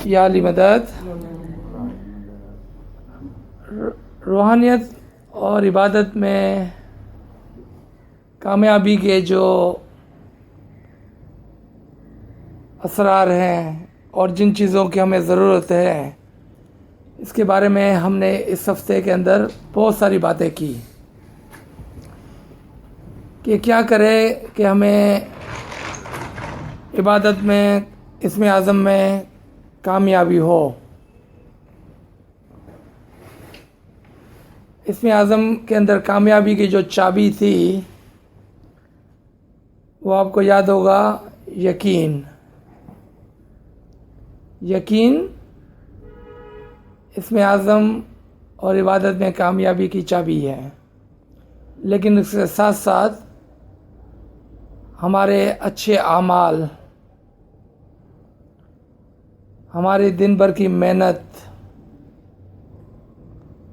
या अली मदद। रूहानियत और इबादत में कामयाबी के जो असरार हैं और जिन चीज़ों की हमें ज़रूरत है, इसके बारे में हमने इस हफ्ते के अंदर बहुत सारी बातें की कि क्या करें कि हमें इबादत में, इसमें आज़म में कामयाबी हो। इसमें आज़म के अंदर कामयाबी की जो चाबी थी वो आपको याद होगा, यकीन। यकीन इसमें आज़म और इबादत में कामयाबी की चाबी है। लेकिन उसके साथ साथ हमारे अच्छे आमाल, हमारी दिन भर की मेहनत,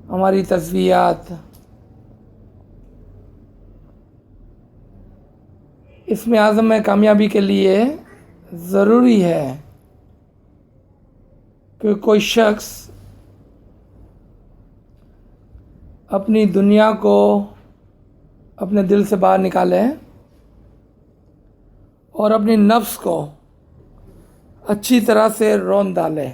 हमारी तस्बीहात, इसमें आज़म में कामयाबी के लिए ज़रूरी है कि कोई शख्स अपनी दुनिया को अपने दिल से बाहर निकाले और अपनी नफ्स को अच्छी तरह से रौंद डाले।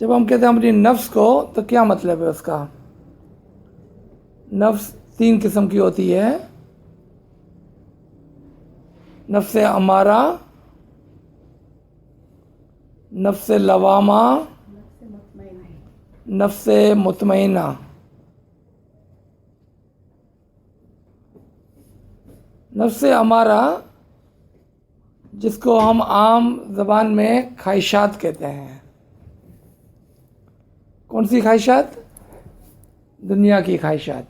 जब हम कहते हैं अपनी नफ्स को, तो क्या मतलब है उसका? नफ्स 3 किस्म की होती है। नफ्स अमारा, नफ्स लवामा, नफ्स मुतमईना। नफ्स अमारा, जिसको हम आम ज़बान में ख्वाहिशात कहते हैं। कौन सी ख्वाहिशात? दुनिया की ख्वाहिशात।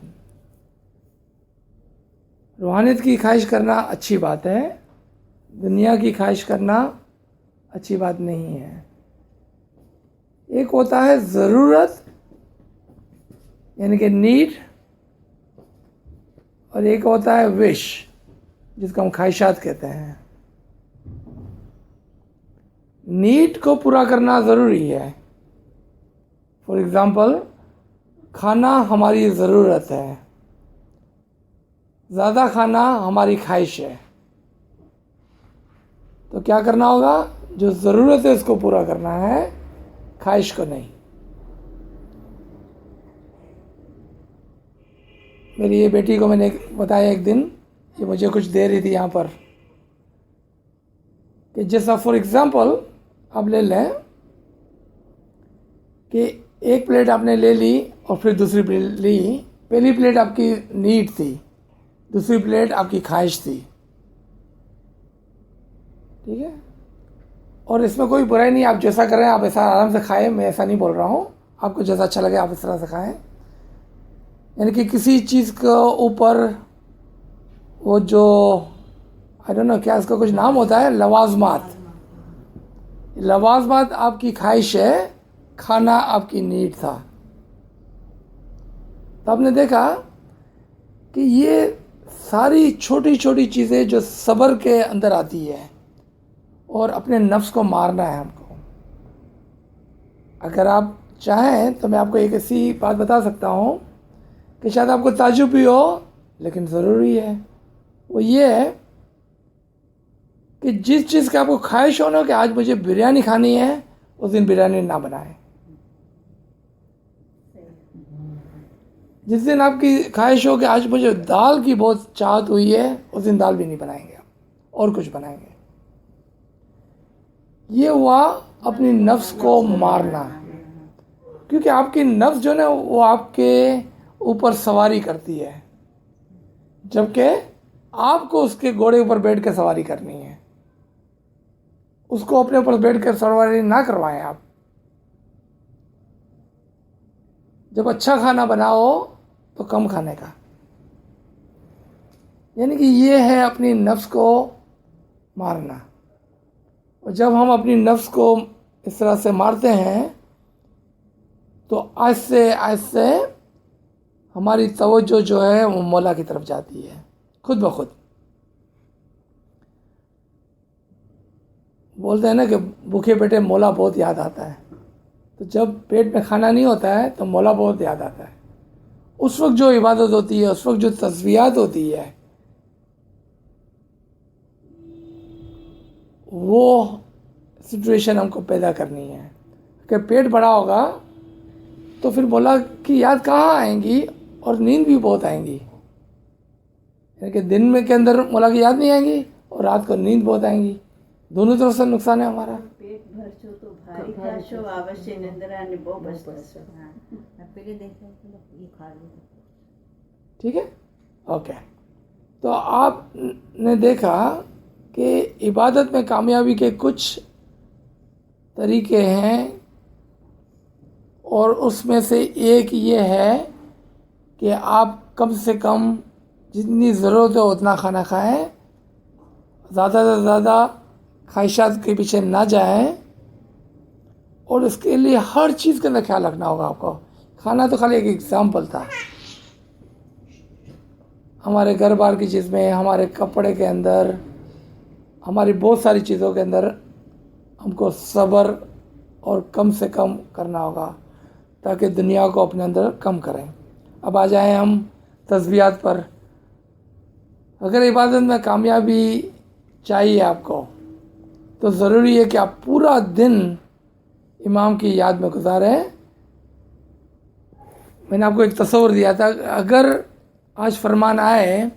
रूहानियत की ख्वाहिश करना अच्छी बात है, दुनिया की ख्वाहिश करना अच्छी बात नहीं है। एक होता है ज़रूरत, यानी कि नीड, और एक होता है विश, जिसको हम ख्वाहिशात कहते हैं। नीड को पूरा करना ज़रूरी है। फॉर एग्ज़ाम्पल, खाना हमारी ज़रूरत है, ज़्यादा खाना हमारी ख्वाहिश है। तो क्या करना होगा? जो ज़रूरत है उसको पूरा करना है, ख्वाहिश को नहीं। मेरी ये बेटी को मैंने बताया एक दिन, ये मुझे कुछ दे रही थी यहाँ पर, कि जैसा फॉर एग्ज़ाम्पल आप ले लें कि एक प्लेट आपने ले ली और फिर दूसरी प्लेट ली। पहली प्लेट आपकी नीड थी, दूसरी प्लेट आपकी ख्वाहिश थी, ठीक है? और इसमें कोई बुराई नहीं, आप जैसा करें आप ऐसा आराम से खाएं, मैं ऐसा नहीं बोल रहा हूँ। आपको जैसा अच्छा लगे आप इस तरह से खाएं। यानी कि किसी चीज़ के ऊपर वो जो आई डोंट नो क्या इसका कुछ नाम होता है, लवाजमात। लवाजमात आपकी ख्वाहिश है, खाना आपकी नीड था। तो आपने देखा कि ये सारी छोटी छोटी चीज़ें जो सब्र के अंदर आती है, और अपने नफ्स को मारना है हमको। अगर आप चाहें तो मैं आपको एक ऐसी बात बता सकता हूँ कि शायद आपको ताज्जुब भी हो, लेकिन ज़रूरी है। वो ये है कि जिस चीज़ का आपको ख्वाहिश हो ना कि आज मुझे बिरयानी खानी है, उस दिन बिरयानी ना बनाएं। जिस दिन आपकी ख्वाहिश हो कि आज मुझे दाल की बहुत चाहत हुई है, उस दिन दाल भी नहीं बनाएंगे, और कुछ बनाएंगे। ये हुआ अपनी नफ्स को मारना। क्योंकि आपकी नफ्स जो है वो आपके ऊपर सवारी करती है, जबकि आपको उसके घोड़े ऊपर बैठ कर सवारी करनी है। उसको अपने ऊपर बैठ कर सवारी ना करवाएं आप। जब अच्छा खाना बनाओ तो कम खाने का, यानी कि ये है अपनी नफ्स को मारना। और जब हम अपनी नफ्स को इस तरह से मारते हैं तो आहिस्ते आहिस्ते हमारी तवज्जो जो है वो मौला की तरफ जाती है खुद ब खुद। बोलते हैं ना कि भूखे पेटे मौला बहुत याद आता है। तो जब पेट में खाना नहीं होता है तो मौला बहुत याद आता है। उस वक्त जो इबादत होती है, उस वक्त जो तस्बीहात होती है, वो सिचुएशन हमको पैदा करनी है। कि पेट बड़ा होगा तो फिर मौला की याद कहाँ आएंगी, और नींद भी बहुत आएंगी। यानी कि दिन में के अंदर मौला की याद नहीं आएंगी और रात को नींद बहुत आएंगी। दोनों तरफ से नुकसान है हमारा। पेट भरशो तो भारी खाशो, अवश्य निंद्रा निभो बसतो। पहले देखो ये खा लो। ठीक है, ओके। तो आपने देखा कि इबादत में कामयाबी के कुछ तरीके हैं, और उसमें से एक ये है कि आप कम से कम जितनी ज़रूरत है उतना खाना खाएं, ज़्यादा से ज़्यादा ख्वाहिशात के पीछे ना जाएं, और इसके लिए हर चीज़ के अंदर ख्याल रखना होगा आपको। खाना तो खाली एक एग्जाम्पल था। हमारे घर बार की चीज़ में, हमारे कपड़े के अंदर, हमारी बहुत सारी चीज़ों के अंदर हमको सब्र और कम से कम करना होगा, ताकि दुनिया को अपने अंदर कम करें। अब आ जाएं हम तस्बीहात पर। अगर इबादत में कामयाबी चाहिए आपको, तो ज़रूरी है कि आप पूरा दिन इमाम की याद में गुजारें। मैंने आपको एक तस्वीर दिया था, अगर आज फरमान आए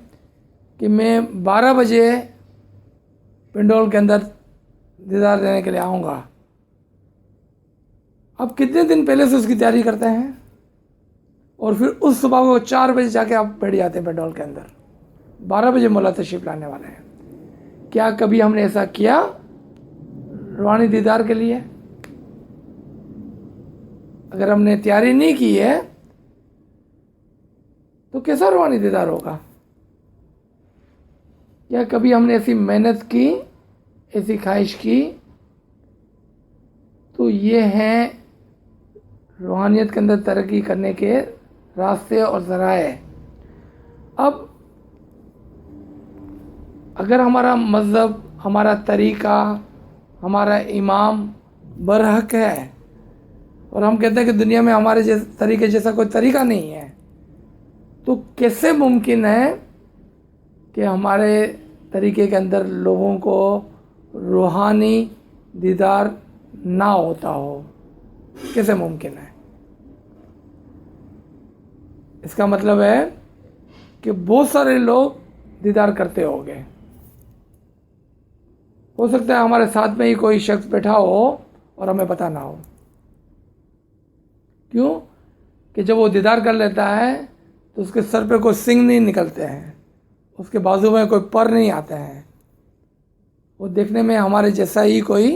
कि मैं 12 बजे पिंडोल के अंदर दीदार देने के लिए आऊँगा, आप कितने दिन पहले से उसकी तैयारी करते हैं, और फिर उस सुबह को 4 बजे जाके आप बैठ जाते हैं पेट्रोल के अंदर। 12 बजे मौला तशरीफ लाने वाले हैं। क्या कभी हमने ऐसा किया रूहानी दीदार के लिए? अगर हमने तैयारी नहीं की है तो कैसा रूहानी दीदार होगा? या कभी हमने ऐसी मेहनत की, ऐसी ख्वाहिश की? तो ये हैं रूहानियत के अंदर तरक्की करने के रास्ते और ज़राए। अब अगर हमारा मज़हब, हमारा तरीक़ा, हमारा इमाम बरहक है, और हम कहते हैं कि दुनिया में हमारे जैसे तरीके जैसा कोई तरीक़ा नहीं है, तो कैसे मुमकिन है कि हमारे तरीके के अंदर लोगों को रूहानी दीदार ना होता हो? कैसे मुमकिन है? इसका मतलब है कि बहुत सारे लोग दीदार करते होंगे। हो सकता है हमारे साथ में ही कोई शख्स बैठा हो और हमें पता ना हो। क्यों? कि जब वो दीदार कर लेता है तो उसके सर पे कोई सिंग नहीं निकलते हैं, उसके बाजू में कोई पर नहीं आते हैं। वो देखने में हमारे जैसा ही कोई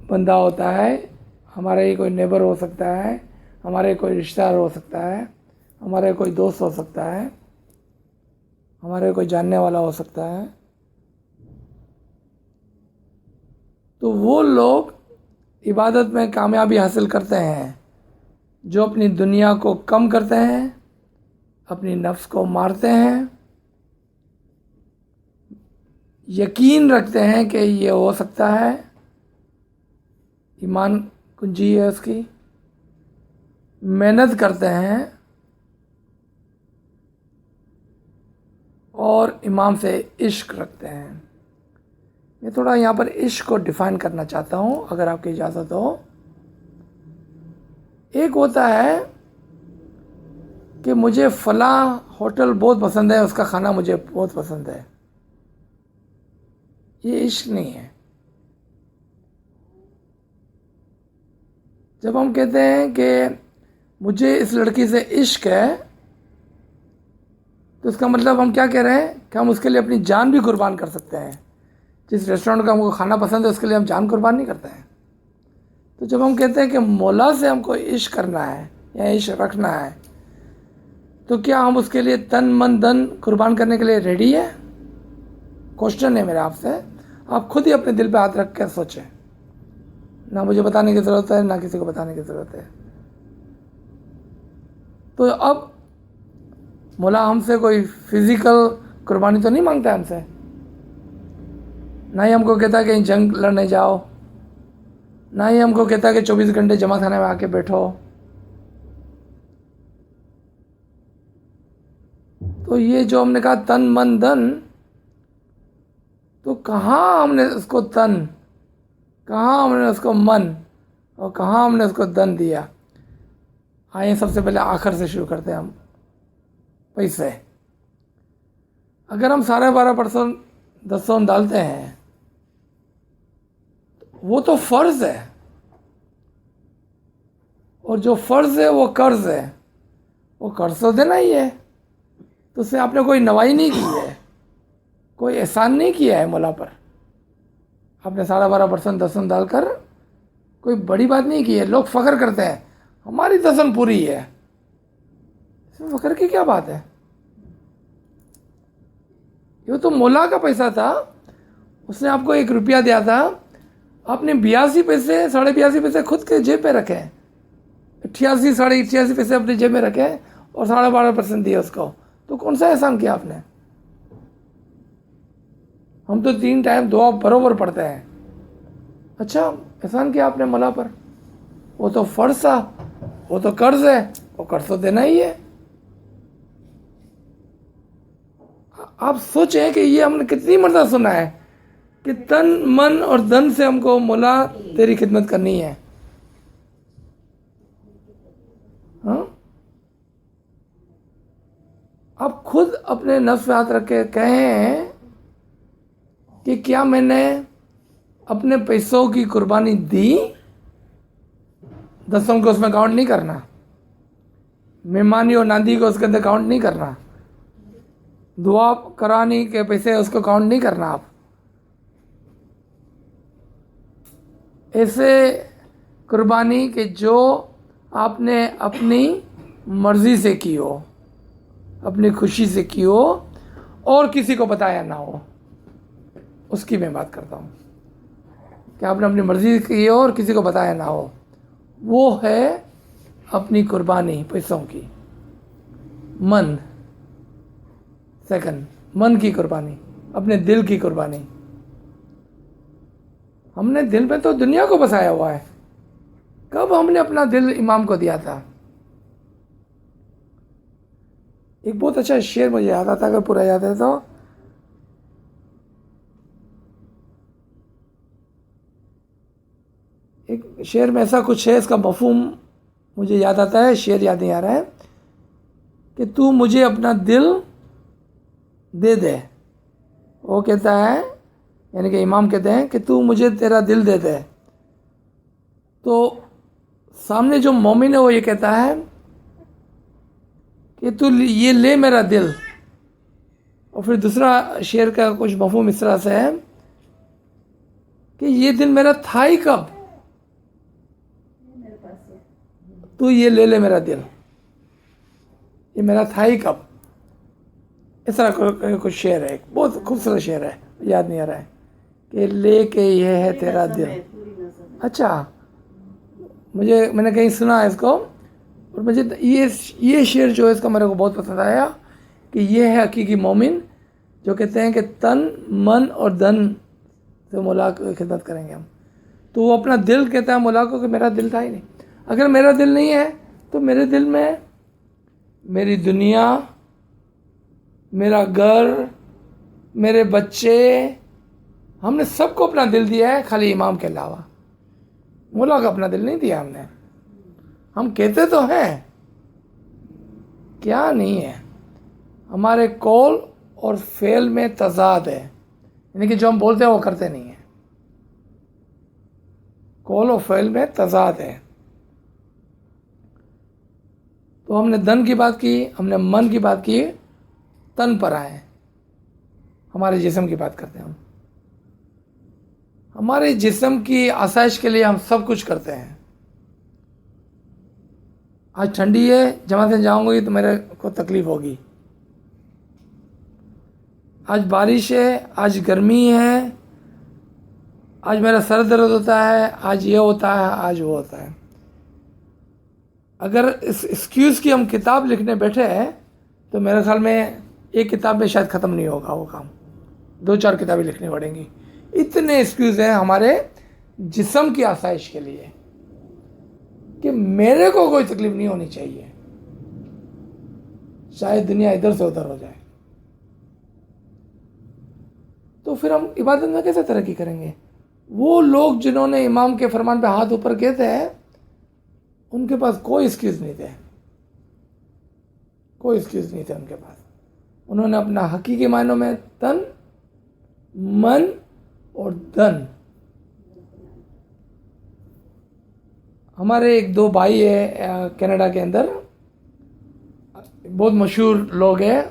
बंदा होता है, हमारा ही कोई नेबर हो सकता है, हमारे कोई रिश्तेदार हो सकता है, हमारे कोई दोस्त हो सकता है, हमारे कोई जानने वाला हो सकता है। तो वो लोग इबादत में कामयाबी हासिल करते हैं जो अपनी दुनिया को कम करते हैं, अपनी नफ्स को मारते हैं, यकीन रखते हैं कि ये हो सकता है, ईमान कुंजी है उसकी, मेहनत करते हैं और इमाम से इश्क रखते हैं। मैं थोड़ा यहाँ पर इश्क को डिफ़ाइन करना चाहता हूँ, अगर आपकी इजाज़त हो। एक होता है कि मुझे फ़लाँ होटल बहुत पसंद है, उसका खाना मुझे बहुत पसंद है, ये इश्क नहीं है। जब हम कहते हैं कि मुझे इस लड़की से इश्क है, तो इसका मतलब हम क्या कह रहे हैं कि हम उसके लिए अपनी जान भी कुर्बान कर सकते हैं। जिस रेस्टोरेंट का हमको खाना पसंद है उसके लिए हम जान कुर्बान नहीं करते हैं। तो जब हम कहते हैं कि मौला से हमको इश्क करना है या इश्क रखना है, तो क्या हम उसके लिए तन मन धन कुर्बान करने के लिए रेडी है? क्वेश्चन है मेरा आपसे। आप खुद ही अपने दिल पे हाथ रख कर सोचें। ना मुझे बताने की ज़रूरत है, ना किसी को बताने की ज़रूरत है। तो अब मौला हमसे कोई फिज़िकल कुर्बानी तो नहीं मांगता है हमसे। ना ही हमको कहता है कि जंग लड़ने जाओ, ना ही हमको कहता है कि 24 घंटे जमा खाने में आके बैठो। तो ये जो हमने कहा तन मन धन, तो कहाँ हमने उसको तन, कहाँ हमने उसको मन और कहाँ हमने उसको धन दिया। आइए सबसे पहले आखिर से शुरू करते हैं हम। पैसे, अगर हम 12.5% 10 डालते हैं, वो तो फर्ज है, और जो फर्ज है वो कर्ज है। वो कर्ज तो देना ही है, तो उससे आपने कोई नवाई नहीं की है, कोई एहसान नहीं किया है मौला पर। आपने 12.5% 10 डालकर कोई बड़ी बात नहीं की है। लोग फख्र करते हैं हमारी 10 पूरी है, इसमें फख्र की क्या बात है। ये तो मौला का पैसा था, उसने आपको 1 रुपया दिया था, आपने 82 पैसे 82.5 पैसे खुद के जेब पे रखे, 88 88 पैसे अपनी जेब में रखे और 12.5% दिए उसको, तो कौन सा एहसान किया आपने। हम तो 3 टाइम दुआ बरोबर पढ़ते हैं, अच्छा एहसान किया आपने मौला पर। वो तो फर्ज था, वो तो कर्ज है, वो कर्ज तो देना ही है। आप सोचें कि ये हमने कितनी मर्तबा सुना है कि तन मन और धन से हमको मौला तेरी खिदमत करनी है। हाँ, आप खुद अपने नफ्स पे हाथ रख के कहें कि क्या मैंने अपने पैसों की कुर्बानी दी। 10 को उसमें काउंट नहीं करना, मेहमानी और नांदी को उसके अंदर काउंट नहीं करना, दुआ करानी के पैसे उसको काउंट नहीं करना। आप ऐसे कुर्बानी कि जो आपने अपनी मर्जी से की हो, अपनी खुशी से की हो और किसी को बताया ना हो, उसकी मैं बात करता हूँ कि आपने अपनी मर्जी की हो और किसी को बताया ना हो। वो है अपनी कुर्बानी पैसों की। मन, सेकंड, मन की कुर्बानी, अपने दिल की कुर्बानी। हमने दिल में तो दुनिया को बसाया हुआ है, कब हमने अपना दिल इमाम को दिया था। एक बहुत अच्छा शेर मुझे याद आता, अगर पूरा याद है तो, एक शेर में ऐसा कुछ है, इसका मफहूम मुझे याद आता है, शेर याद नहीं आ रहा है, कि तू मुझे अपना दिल दे दे। वो कहता है, यानी कि इमाम कहते हैं कि तू मुझे तेरा दिल दे दे। तो सामने जो मोमिन है वो ये कहता है कि तू ये ले मेरा दिल। और फिर दूसरा शेर का कुछ मफहूम इस तरह से है कि ये दिल मेरा था ही कब, तू ये ले मेरा दिल, ये मेरा था ही कब। इस तरह कुछ शेर है, बहुत खूबसूरत शेर है, याद नहीं आ रहा है, कि लेके ये है तेरा दिल। अच्छा, मैंने कहीं सुना है इसको, और मुझे ये शेर जो है इसका मेरे को बहुत पसंद आया कि ये है हकीकी मोमिन जो कहते हैं कि तन मन और धन से मौला की खिदमत करेंगे हम। तो वो अपना दिल कहता है मौला को कि मेरा दिल था ही नहीं। अगर मेरा दिल नहीं है तो मेरे दिल में मेरी दुनिया, मेरा घर, मेरे बच्चे, हमने सबको अपना दिल दिया है, खाली इमाम के अलावा। मौला को अपना दिल नहीं दिया हमने। हम कहते तो हैं, क्या नहीं है, हमारे कौल और फेल में तजाद है, यानी कि जो हम बोलते हैं वो करते नहीं है। कौल और फेल में तजाद है। तो हमने धन की बात की, हमने मन की बात की, तन पर आए, हमारे जिस्म की बात करते हैं हम। हमारे जिस्म की आसाइश के लिए हम सब कुछ करते हैं। आज ठंडी है, जमात में जाऊंगी तो मेरे को तकलीफ होगी। आज बारिश है, आज गर्मी है, आज मेरा सर दर्द होता है, आज ये होता है, आज वो होता है। अगर इस एक्सक्यूज़ की हम किताब लिखने बैठे हैं तो मेरे ख्याल में एक किताब में शायद ख़त्म नहीं होगा वो काम, 2-4 किताबें लिखनी पड़ेंगी। इतने एक्सक्यूज हैं हमारे जिस्म की आसाइश के लिए कि मेरे को कोई तकलीफ नहीं होनी चाहिए, शायद दुनिया इधर से उधर हो जाए। तो फिर हम इबादत में कैसे तरक्की करेंगे? वो लोग जिन्होंने इमाम के फरमान पे हाथ ऊपर किए थे, उनके पास कोई एक्सक्यूज नहीं थे, कोई एक्सक्यूज नहीं थे उनके पास। उन्होंने अपना हकीकी मायनों में तन, मन और धन, हमारे एक दो भाई है कनाडा के अंदर, बहुत मशहूर लोग हैं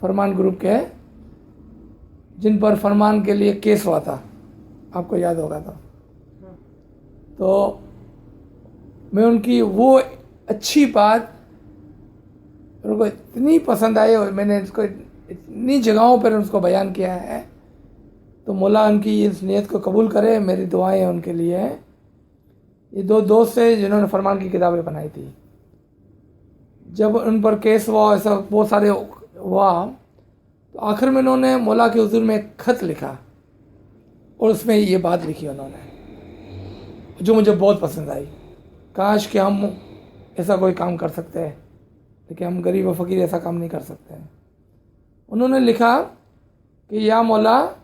फरमान ग्रुप के, जिन पर फरमान के लिए केस हुआ था, आपको याद होगा तो मैं उनकी वो अच्छी बात उनको इतनी पसंद आई और मैंने इसको इतनी जगहों पर उसको बयान किया है। तो मौला उनकी इस नियत को कबूल करे, मेरी दुआएं हैं उनके लिए। ये दो दोस्त थे जिन्होंने फरमान की किताबें बनाई थी। जब उन पर केस हुआ, ऐसा बहुत सारे हुआ, तो आखिर में उन्होंने मौला के हुजूर में एक खत लिखा और उसमें ये बात लिखी उन्होंने, जो मुझे बहुत पसंद आई। काश कि हम ऐसा कोई काम कर सकते हैं, लेकिन हम गरीब और फ़कीर ऐसा काम नहीं कर सकते हैं। उन्होंने लिखा कि या मौला,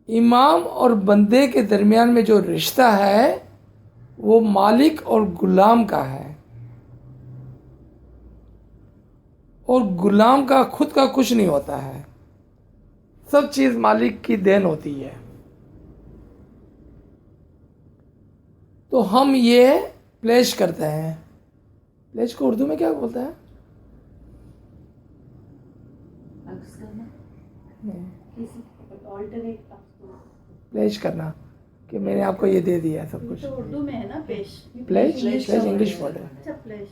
इमाम और बंदे के दरमियान में जो रिश्ता है वो मालिक और गुलाम का है, और गुलाम का खुद का कुछ नहीं होता है, सब चीज़ मालिक की देन होती है। तो हम ये प्लेज करते हैं। प्लेज को उर्दू में क्या बोलते हैं? प्लेज करना, कि मैंने आपको ये दे दिया है सब कुछ। तो उर्दू में है ना पेश। प्लेज प्लेज इंग्लिश वर्ड है। अच्छा प्लेज।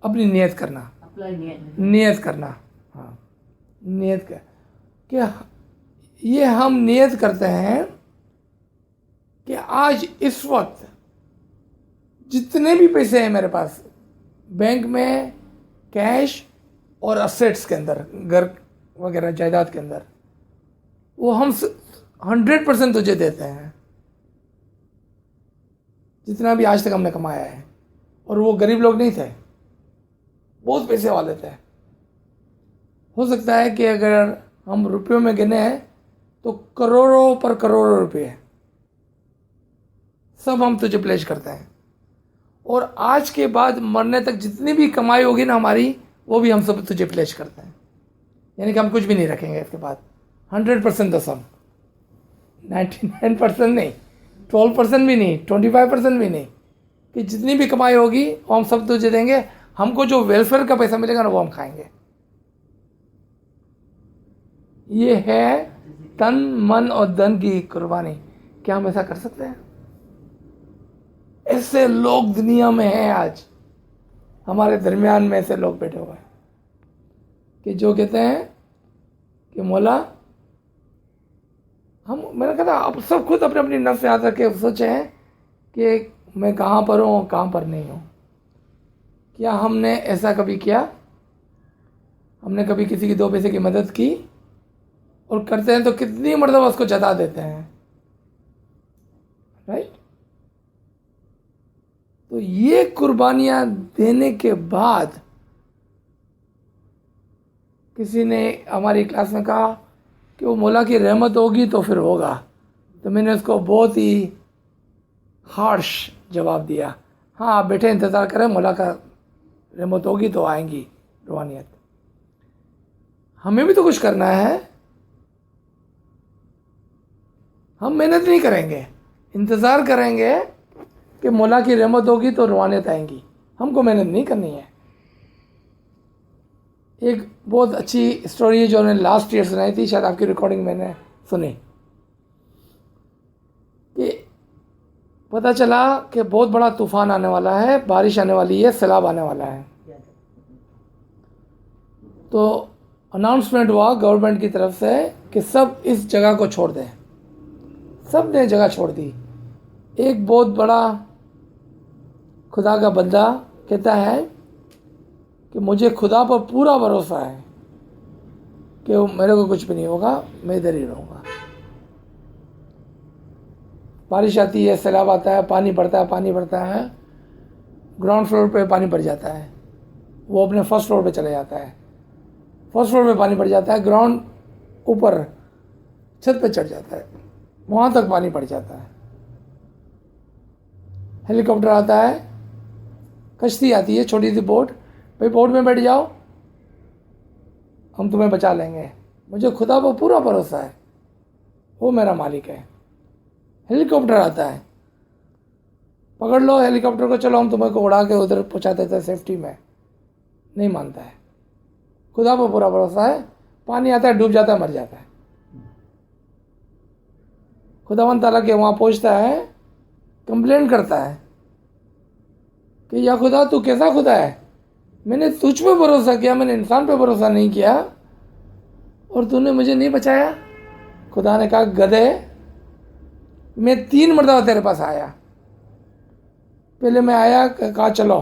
अपनी नियत करना, नियत करना, हाँ नियत कर कि ये हम नियत करते हैं कि आज इस वक्त जितने भी पैसे हैं मेरे पास बैंक में, कैश और असेट्स के अंदर, घर वगैरह जायदाद के अंदर, वो हम 100% तुझे देते हैं, जितना भी आज तक हमने कमाया है। और वो गरीब लोग नहीं थे, बहुत पैसे वाले थे। हो सकता है कि अगर हम रुपयों में गिने हैं तो करोड़ों पर करोड़ों रुपए सब हम तुझे प्लेज करते हैं। और आज के बाद मरने तक जितनी भी कमाई होगी ना हमारी, वो भी हम सब तुझे प्लेज करते हैं। यानी कि हम कुछ भी नहीं रखेंगे इसके बाद, 100% दस हम, 99% नहीं, 12% भी नहीं, 25% भी नहीं, कि जितनी भी कमाई होगी वो हम सब तुझे देंगे। हमको जो वेलफेयर का पैसा मिलेगा ना वो हम खाएंगे। ये है तन, मन और धन की कुर्बानी। क्या हम ऐसा कर सकते हैं? ऐसे लोग दुनिया में हैं आज, हमारे दरमियान में ऐसे लोग बैठे हुए हैं कि जो कहते हैं कि मौला, मैंने कहा था आप सब खुद अपने अपनी नफ्स याद रख के सोचें कि मैं कहाँ पर हूँ, कहाँ पर नहीं हूँ। क्या हमने ऐसा कभी किया? हमने कभी किसी की 2 पैसे की मदद की? और करते हैं तो कितनी मर्तबा उसको जता देते हैं, राइट? तो ये कुर्बानियां देने के बाद किसी ने हमारी क्लास में कहा कि वो मौला की रहमत होगी तो फिर होगा। तो मैंने उसको बहुत ही हार्श जवाब दिया, हाँ आप बैठे इंतज़ार करें, मौला का रहमत होगी तो आएंगी रूहानियत। हमें भी तो कुछ करना है, हम मेहनत नहीं करेंगे, इंतज़ार करेंगे कि मौला की रहमत होगी तो रूहानियत आएंगी। हमको मेहनत नहीं करनी है। एक बहुत अच्छी स्टोरी है जो मैंने लास्ट ईयर सुनाई थी, शायद आपकी रिकॉर्डिंग मैंने सुनी, कि पता चला कि बहुत बड़ा तूफान आने वाला है, बारिश आने वाली है, सैलाब आने वाला है। तो अनाउंसमेंट हुआ गवर्नमेंट की तरफ से कि सब इस जगह को छोड़ दें। सब ने जगह छोड़ दी। एक बहुत बड़ा खुदा का बंदा कहता है कि मुझे खुदा पर पूरा भरोसा है कि मेरे को कुछ भी नहीं होगा, मैं इधर ही रहूँगा। बारिश आती है, सैलाब आता है, पानी बढ़ता है, ग्राउंड फ्लोर पे पानी बढ़ जाता है, वो अपने फर्स्ट फ्लोर पे चले जाता है, फर्स्ट फ्लोर पे पानी बढ़ जाता है, ग्राउंड ऊपर छत पे चढ़ जाता है, वहाँ तक पानी बढ़ जाता है। हेलीकॉप्टर आता है, कश्ती आती है, छोटी सी बोट, भाई बोट में बैठ जाओ, हम तुम्हें बचा लेंगे। मुझे खुदा पर पूरा भरोसा है, वो मेरा मालिक है। हेलीकॉप्टर आता है, पकड़ लो हेलीकॉप्टर को, चलो हम तुम्हें को उड़ा के उधर पहुंचा देते हैं सेफ्टी में। नहीं मानता है, खुदा पर पूरा भरोसा है। पानी आता है, डूब जाता है, मर जाता है। खुदावन ताला के वहाँ पहुँचता है, कंप्लेंट करता है कि या खुदा तू कैसा खुदा है, मैंने तुझ पे भरोसा किया, मैंने इंसान पे भरोसा नहीं किया और तूने मुझे नहीं बचाया। खुदा ने कहा गधे, मैं 3 मरतबा तेरे पास आया। पहले मैं आया, कहा चलो,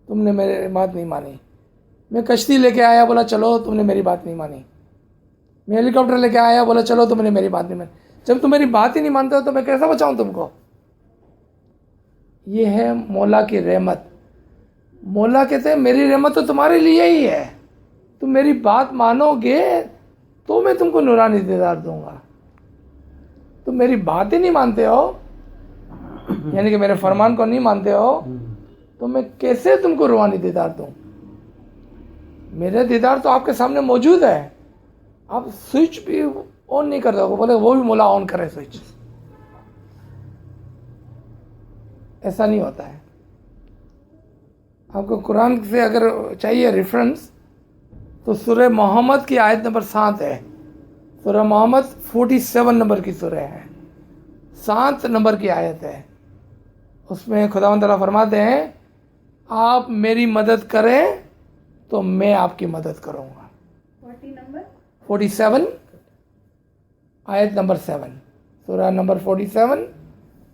तुमने मेरी बात नहीं मानी। मैं कश्ती लेके आया, बोला चलो, तुमने मेरी बात नहीं मानी। मैं हेलीकॉप्टर लेके आया, बोला चलो, तुमने मेरी बात नहीं मानी। जब तुम मेरी बात ही नहीं मानते हो तो मैं कैसा बचाऊं तुमको। ये है मौला की रहमत। मौला कहते हैं मेरी रहमत तो तुम्हारे लिए ही है, तुम मेरी बात मानोगे तो मैं तुमको नूरानी दीदार दूंगा। तुम मेरी बात ही नहीं मानते हो, यानी कि मेरे फरमान को नहीं मानते हो, तो मैं कैसे तुमको रूहानी दीदार दूं। मेरे दीदार तो आपके सामने मौजूद है, आप स्विच भी ऑन नहीं कर रहे हो, बोले वो भी मौला ऑन करे स्विच। ऐसा नहीं होता है। आपको कुरान से अगर चाहिए रेफरेंस तो सूरह मोहम्मद की आयत नंबर 7 है। सूरह मोहम्मद 47 नंबर की सूरह है, 7 नंबर की आयत है। उसमें खुदावंद ताला फरमाते हैं आप मेरी मदद करें तो मैं आपकी मदद करूंगा। 47 आयत नंबर 7, सूरह नंबर 47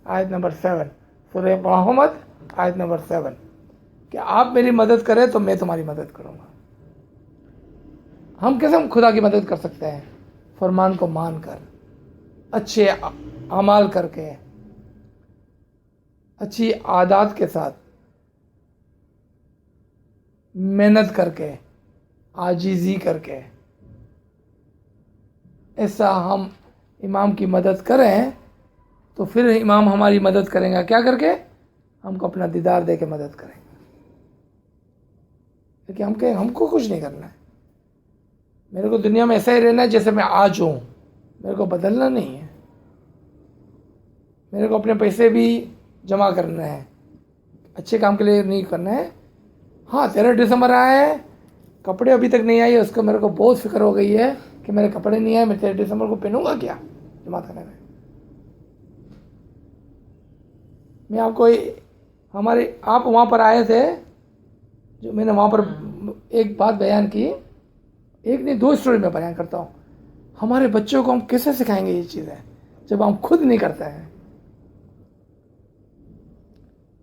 आयत नंबर 7, सूरह मोहम्मद आयत नंबर 7 कि आप मेरी मदद करें तो मैं तुम्हारी मदद करूंगा। हम कैसे हम खुदा की मदद कर सकते हैं? फरमान को मानकर, अच्छे अमाल करके, अच्छी आदत के साथ, मेहनत करके, आजीजी करके। ऐसा हम इमाम की मदद करें तो फिर इमाम हमारी मदद करेंगे। क्या करके? हमको अपना दीदार दे के मदद करेंगे। लेकिन हमको कुछ नहीं करना है। मेरे को दुनिया में ऐसा ही रहना है जैसे मैं आज हूँ, मेरे को बदलना नहीं है। मेरे को अपने पैसे भी जमा करना है, अच्छे काम के लिए नहीं करना है। हाँ, 13 दिसंबर आया है, कपड़े अभी तक नहीं आए, उसको मेरे को बहुत फिक्र हो गई है कि मेरे कपड़े नहीं आए, मैं 13 दिसंबर को पहनूंगा क्या जमा करने में। मैं आपको आप वहाँ पर आए थे, जो मैंने वहाँ पर एक बात बयान की, एक नहीं 2 स्टोरी में बयान करता हूँ। हमारे बच्चों को हम कैसे सिखाएंगे ये चीज़ें जब हम खुद नहीं करते हैं।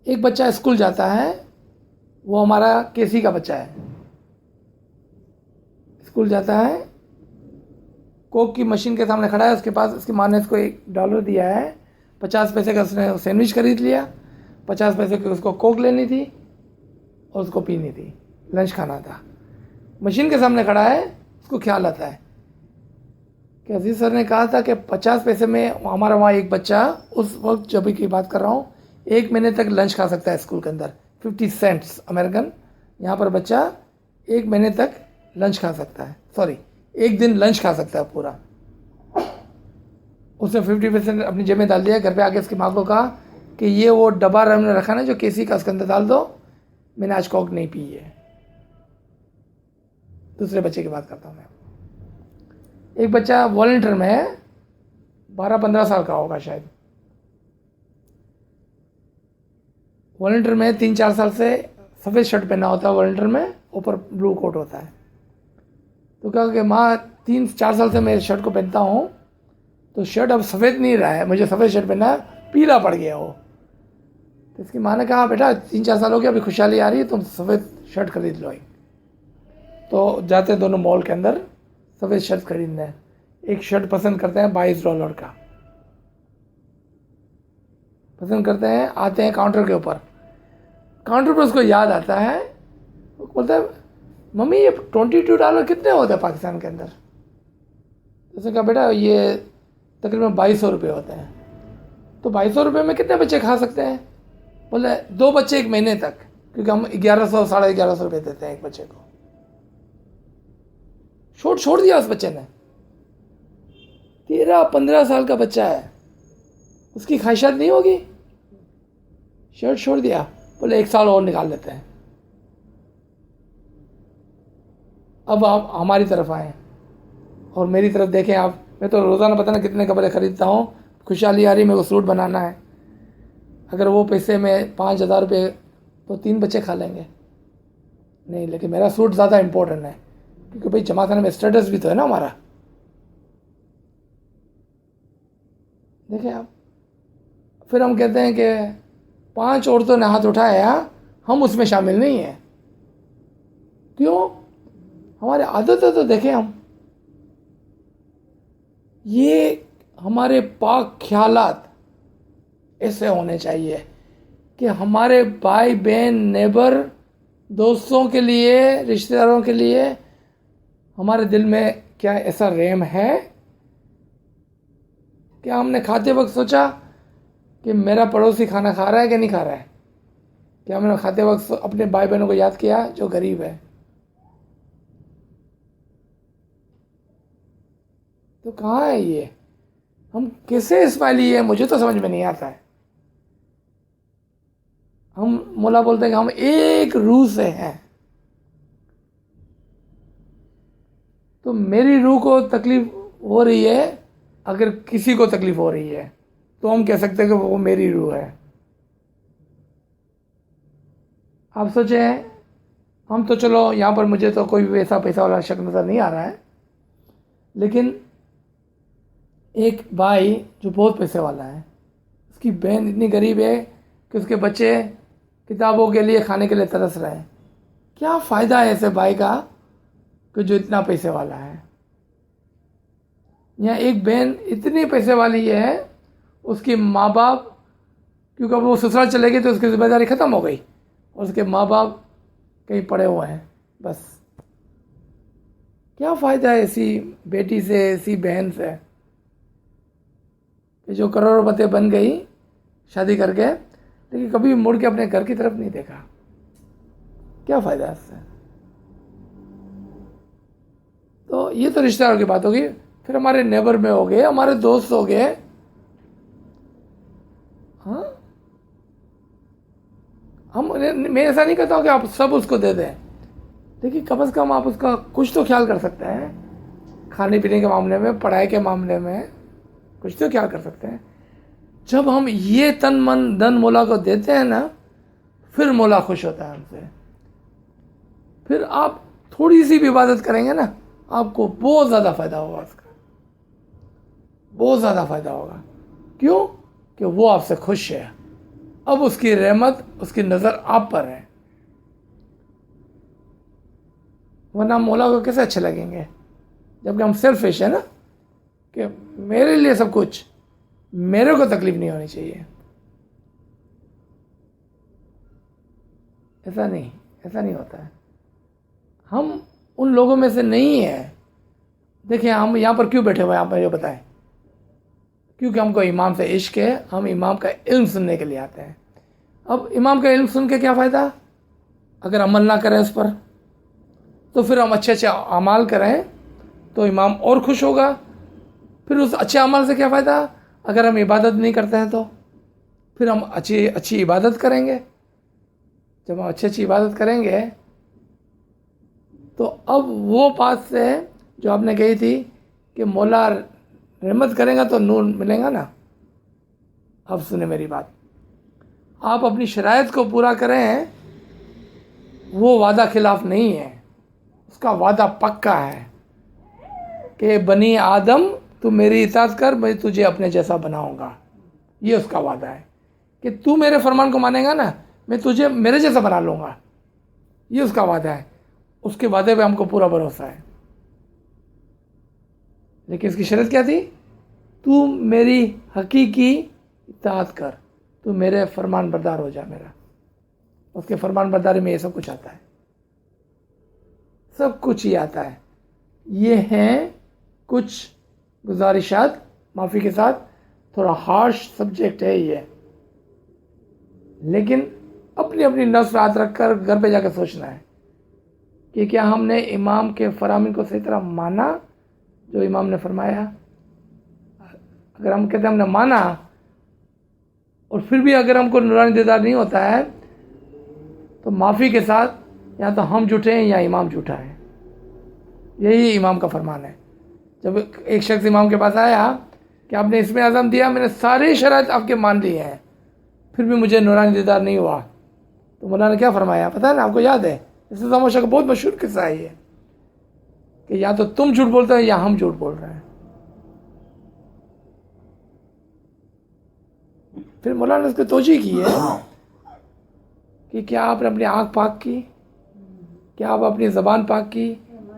एक बच्चा स्कूल जाता है, वो हमारा केसी का बच्चा है, स्कूल जाता है, कोक की मशीन के सामने खड़ा है, उसके पास उसकी माँ ने उसको $1 दिया है, 50 पैसे का उसने सैंडविच खरीद लिया, 50 पैसे की उसको कोक लेनी थी और उसको पीनी थी, लंच खाना था। मशीन के सामने खड़ा है, उसको ख्याल आता है कि अजीज सर ने कहा था कि 50 पैसे में हमारा वहाँ एक बच्चा, उस वक्त जब की बात कर रहा हूँ, 1 महीने तक लंच खा सकता है स्कूल के अंदर, 50 सेंट्स अमेरिकन। यहाँ पर बच्चा 1 महीने तक लंच खा सकता है, सॉरी 1 दिन लंच खा सकता है पूरा। उसने 50% अपनी जेब में डाल दिया। घर पे आके उसकी माँ को कहा कि ये वो डब्बा हमने रखा ना जो केसी का, उसके अंदर डाल दो, मैंने आज कोक नहीं पी है। दूसरे बच्चे की बात करता हूँ मैं। एक बच्चा वॉलंटियर में है, 12-15 साल का होगा शायद। वॉलंटियर में 3-4 साल से सफ़ेद शर्ट पहना होता है वॉलंटियर में, ऊपर ब्लू कोट होता है। तो कहा कि माँ 3-4 साल से मैं इस शर्ट को पहनता हूँ तो शर्ट अब सफ़ेद नहीं रहा है, मुझे सफ़ेद शर्ट पहनना है, पीला पड़ गया वो। तो इसकी माँ ने कहा बेटा 3-4 साल हो गया, अभी खुशहाली आ रही है, तुम सफ़ेद शर्ट खरीद लो। तो जाते हैं दोनों मॉल के अंदर सफ़ेद शर्ट खरीदने। एक शर्ट पसंद करते हैं $22 का, पसंद करते हैं, आते हैं काउंटर के ऊपर, काउंटर पर उसको याद आता है, वो बोलता है मम्मी ये $22 कितने होते हैं पाकिस्तान के अंदर? उसने कहा बेटा ये तकरीबन 2200 रुपये होते हैं। तो 2200 रुपये में कितने बच्चे खा सकते हैं? बोले 2 बच्चे एक महीने तक, क्योंकि हम 1100 1150 रुपये देते हैं एक बच्चे को। छोड़ दिया उस बच्चे ने। 13-15 साल का बच्चा है, उसकी ख्वाहिशात नहीं होगी? शर्ट छोड़ दिया, बोले 1 साल और निकाल लेते हैं। अब आप हमारी तरफ आए और मेरी तरफ देखें आप। मैं तो रोज़ाना पता ना कितने कपड़े ख़रीदता हूँ, खुशहाली आ रही, मेरे को सूट बनाना है। अगर वो पैसे में 5,000 रुपये तो 3 बच्चे खा लेंगे नहीं, लेकिन मेरा सूट ज़्यादा इम्पोर्टेंट है, क्योंकि भाई जमा खाने में स्टेटस भी तो है ना हमारा। देखें आप, फिर हम कहते हैं कि 5 औरतों ने हाथ उठाया, हम उसमें शामिल नहीं हैं। क्यों? हमारी आदत है। तो देखें हम, ये हमारे पाक ख्यालात ऐसे होने चाहिए कि हमारे भाई बहन, नेबर, दोस्तों के लिए, रिश्तेदारों के लिए हमारे दिल में क्या ऐसा रहम है? क्या हमने खाते वक्त सोचा कि मेरा पड़ोसी खाना खा रहा है कि नहीं खा रहा है? क्या हमने खाते वक्त अपने भाई बहनों को याद किया जो गरीब है? तो कहाँ है ये? हम कैसे इस्माइली है, मुझे तो समझ में नहीं आता है। हम मौला बोलते हैं कि हम एक रूह से हैं। तो मेरी रूह को तकलीफ हो रही है, अगर किसी को तकलीफ हो रही है तो हम कह सकते हैं कि वो मेरी रूह है। आप सोचें, हम तो चलो यहाँ पर मुझे तो कोई वैसा पैसा वाला शक नज़र नहीं आ रहा है, लेकिन एक भाई जो बहुत पैसे वाला है, उसकी बहन इतनी गरीब है कि उसके बच्चे किताबों के लिए, खाने के लिए तरस रहे हैं। क्या फ़ायदा है ऐसे भाई का कि जो इतना पैसे वाला है? या एक बहन इतनी पैसे वाली है, उसके माँ बाप, क्योंकि अब वो ससुराल चले गए तो उसकी जिम्मेदारी ख़त्म हो गई, और उसके माँ बाप कहीं पड़े हुए हैं। बस क्या फ़ायदा है ऐसी बेटी से, ऐसी बहन से कि जो करोड़पति बन गई शादी करके, लेकिन कभी मुड़ के अपने घर की तरफ नहीं देखा? क्या फ़ायदा है इससे? तो ये तो रिश्तेदारों की बात होगी। फिर हमारे नेबर में हो गए, हमारे दोस्त हो गए। हाँ, मैं ऐसा नहीं कहता हूँ कि आप सब उसको दे दें, लेकिन कम से कम आप उसका कुछ तो ख्याल कर सकते हैं। खाने पीने के मामले में, पढ़ाई के मामले में कुछ तो ख्याल कर सकते हैं। जब हम ये तन मन धन मौला को देते हैं ना, फिर मौला खुश होता है हमसे। फिर आप थोड़ी सी भी इबादत करेंगे ना, आपको बहुत ज़्यादा फ़ायदा होगा उसका, बहुत ज़्यादा फ़ायदा होगा। क्यों? कि वो आपसे खुश है। अब उसकी रहमत, उसकी नज़र आप पर है। वरना मौला को कैसे अच्छे लगेंगे जबकि हम सेल्फिश है ना, कि मेरे लिए सब कुछ, मेरे को तकलीफ नहीं होनी चाहिए। ऐसा नहीं होता है। हम उन लोगों में से नहीं हैं। देखिए हम यहाँ पर क्यों बैठे हुए हैं, आप मुझे बताएं। क्योंकि हमको इमाम से इश्क है, हम इमाम का इल्म सुनने के लिए आते हैं। अब इमाम का इल्म सुन के क्या फ़ायदा अगर अमल ना करें उस पर? तो फिर हम अच्छे अमाल करें तो इमाम और खुश होगा। फिर उस अच्छे अमल से क्या फ़ायदा अगर हम इबादत नहीं करते हैं? तो फिर हम अच्छी इबादत करेंगे। जब हम अच्छी इबादत करेंगे तो अब वो बात से जो आपने कही थी कि मौला रहमत करेगा तो नूर मिलेगा ना। अब सुने मेरी बात, आप अपनी शराइत को पूरा करें, वो वादा खिलाफ नहीं है, उसका वादा पक्का है कि बनी आदम तू मेरी इताअत कर, मैं तुझे अपने जैसा बनाऊंगा। ये उसका वादा है कि तू मेरे फरमान को मानेगा ना, मैं तुझे मेरे जैसा बना लूँगा। ये उसका वादा है। उसके वादे पे हमको पूरा भरोसा है। लेकिन इसकी शर्त क्या थी? तू मेरी हकीकी इताअत कर, तू मेरे फरमान बरदार हो जा मेरा। उसके फरमान बरदारी में ये सब कुछ आता है, सब कुछ ही आता है। ये हैं कुछ गुजारिशात, माफ़ी के साथ थोड़ा हार्श सब्जेक्ट है ये, लेकिन अपनी अपनी नफ्स हाथ रख कर घर पे जाकर सोचना है कि क्या हमने इमाम के फरामीन को सही तरह माना जो इमाम ने फरमाया। अगर हम कहते हैं हमने माना और फिर भी अगर हमको नूरानी दीदार नहीं होता है तो माफ़ी के साथ या तो हम झूठे हैं या इमाम झूठा है। यही इमाम का फरमान है। जब एक शख्स इमाम के पास आया कि आपने इसमें आज़म दिया, मैंने सारी शराइत आपके मान लिए हैं, फिर भी मुझे नूरानी दीदार नहीं हुआ, तो मौला ने क्या फरमाया पता है ना, आपको याद है? इससे तमाशा का बहुत मशहूर किस्सा है ये कि या तो तुम झूठ बोलते हो या हम झूठ बोल रहे हैं। फिर मौला ने उसकी तोजी की है कि क्या आपने अपनी आँख पाक की, क्या आप अपनी ज़बान पाक की,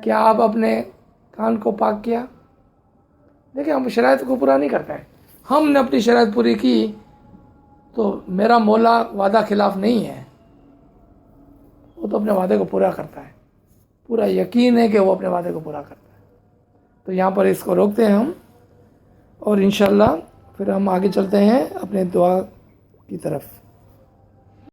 क्या आप अपने कान को पाक किया। देखिए हम शराइत को पूरा नहीं करते हैं। हमने अपनी शराइत पूरी की तो मेरा मौला वादा खिलाफ नहीं है, वो तो अपने वादे को पूरा करता है। पूरा यकीन है कि वो अपने वादे को पूरा करता है। तो यहाँ पर इसको रोकते हैं हम और इंशाल्लाह फिर हम आगे चलते हैं अपने दुआ की तरफ।